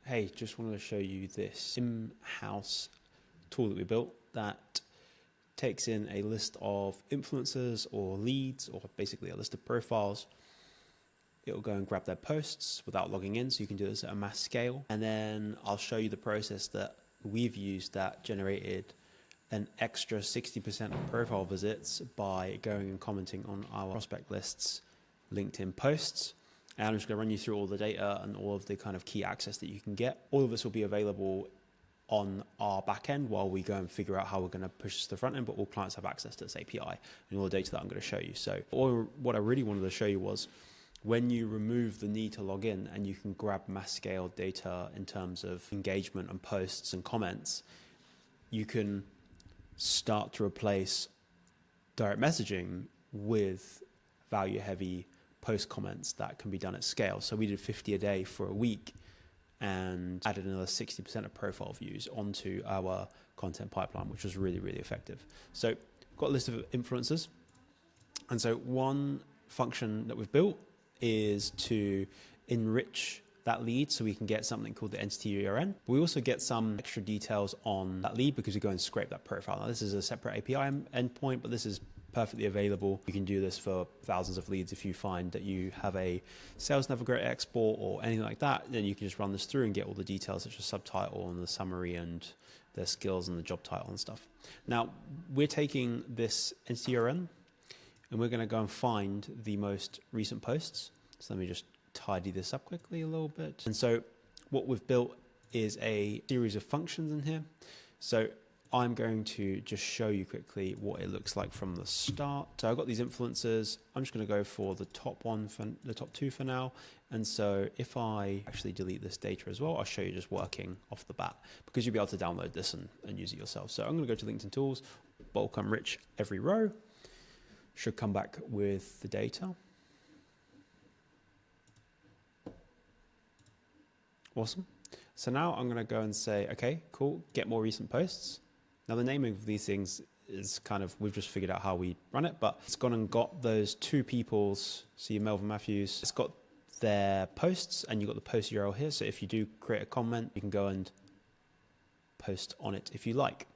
hey, just wanted to show you this in-house tool that we built that takes in a list of influencers or leads, or basically a list of profiles. It'll go and grab their posts without logging in, so you can do this at a mass scale. And then I'll show you the process that we've used that generated an extra 60% of profile visits by going and commenting on our prospect lists LinkedIn posts. And I'm just going to run you through all the data and all of the kind of key access that you can get. All of this will be available on our back end while we go and figure out how we're going to push this to the front end, but all clients have access to this API and all the data that I'm going to show you. So what I really wanted to show you was when you remove the need to log in and you can grab mass scale data in terms of engagement and posts and comments, you can start to replace direct messaging with value heavy post comments that can be done at scale. So we did 50 a day for a week and added another 60% of profile views onto our content pipeline, which was really, really effective. So got a list of influencers. And so one function that we've built is to enrich that lead so we can get something called the entity URN. We also get some extra details on that lead because we go and scrape that profile. Now, this is a separate API endpoint, but this is perfectly available. You can do this for thousands of leads. If you find that you have a Sales Navigator export or anything like that, then you can just run this through and get all the details such as subtitle and the summary and their skills and the job title and stuff. Now, we're taking this entity URN and we're going to go and find the most recent posts. So let me just tidy this up quickly a little bit. And so what we've built is a series of functions in here. So I'm going to just show you quickly what it looks like from the start. So I've got these influencers. I'm just going to go for the top one, for the top two for now. And so if I actually delete this data as well, I'll show you just working off the bat because you'll be able to download this and use it yourself. So I'm going to go to LinkedIn Tools, bulk enrich every row. Should come back with the data. Awesome. So now I'm going to go and say, okay, cool, get more recent posts. Now the naming of these things is kind of, we've just figured out how we run it, but it's gone and got those two people's, see Melvin Matthews, it's got their posts and you've got the post URL here. So if you do create a comment, you can go and post on it if you like.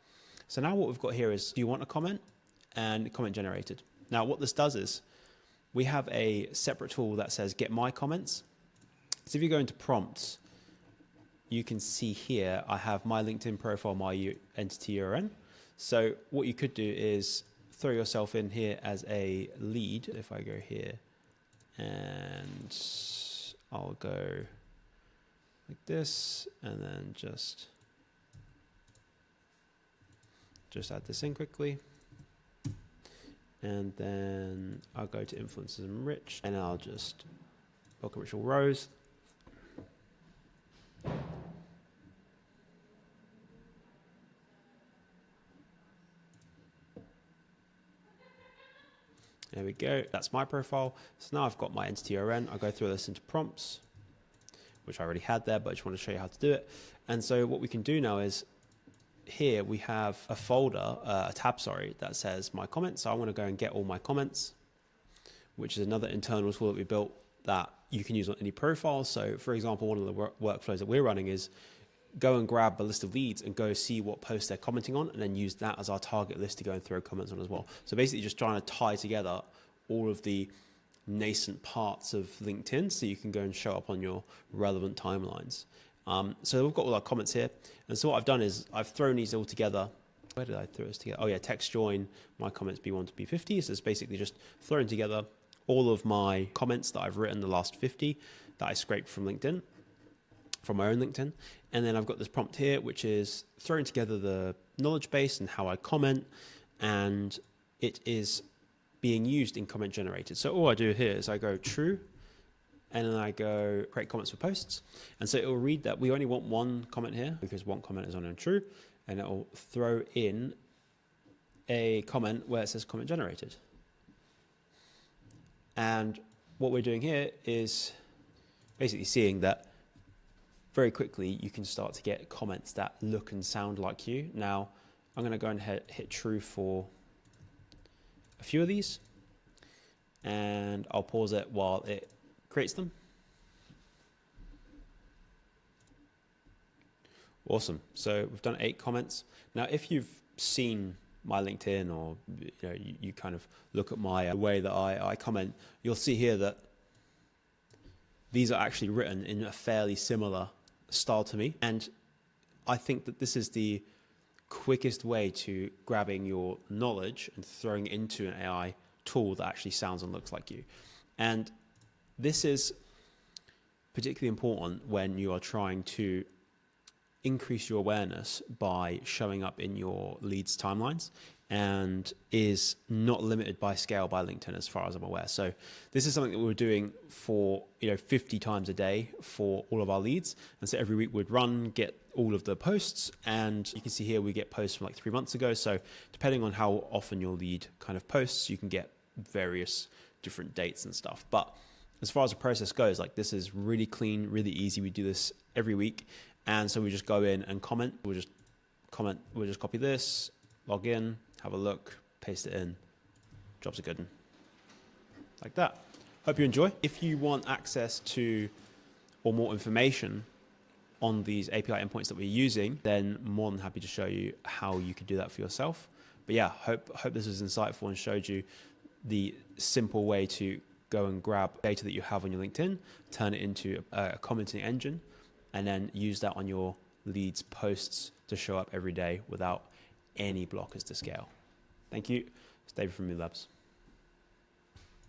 So now what we've got here is, do you want a comment? And comment generated. Now what this does is we have a separate tool that says get my comments. So if you go into prompts, you can see here, I have my LinkedIn profile, my entity URN. So what you could do is throw yourself in here as a lead. If I go here and I'll go like this and then just add this in quickly. And then I'll go to influencers and rich and I'll just welcome ritual rows. There we go. That's my profile. So now I've got my entity URN. I'll go through this into prompts, which I already had there, but I just want to show you how to do it. And so what we can do now is here we have a folder, a tab, sorry, that says my comments. So I want to go and get all my comments, which is another internal tool that we built that you can use on any profile. So for example, one of the workflows that we're running is go and grab a list of leads and go see what posts they're commenting on and then use that as our target list to go and throw comments on as well. So basically just trying to tie together all of the nascent parts of LinkedIn so you can go and show up on your relevant timelines. So we've got all our comments here. And so what I've done is I've thrown these all together. Where did I throw this together? Oh yeah, text join my comments B1 to B50. So it's basically just throwing together all of my comments that I've written the last 50 that I scraped from LinkedIn, from my own LinkedIn. And then I've got this prompt here, which is throwing together the knowledge base and how I comment. And it is being used in comment generated. So all I do here is I go true, and then I go create comments for posts. And so it will read that we only want one comment here because one comment is on true. And it will throw in a comment where it says comment generated. And what we're doing here is basically seeing that very quickly you can start to get comments that look and sound like you. Now, I'm going to go and hit true for a few of these. And I'll pause it while it creates them. Awesome. So we've done 8 comments. Now, if you've seen my LinkedIn, or you kind of look at my way that I comment, you'll see here that these are actually written in a fairly similar style to me. And I think that this is the quickest way to grabbing your knowledge and throwing it into an AI tool that actually sounds and looks like you. And this is particularly important when you are trying to increase your awareness by showing up in your leads timelines, and is not limited by scale by LinkedIn as far as I'm aware. So this is something that we were doing for 50 times a day for all of our leads. And so every week we'd get all of the posts, and you can see here we get posts from like 3 months ago. So depending on how often your lead kind of posts, you can get various different dates and stuff. But as far as the process goes, like, this is really clean, really easy. We do this every week. And so we just go in and comment. We'll just copy this, log in, have a look, paste it in. Job's a good one. Like that. Hope you enjoy. If you want access to or more information on these API endpoints that we're using, then more than happy to show you how you could do that for yourself. But yeah, hope this was insightful and showed you the simple way to go and grab data that you have on your LinkedIn, turn it into a commenting engine, and then use that on your leads posts to show up every day without any blockers to scale. Thank you. It's David from Mood Labs.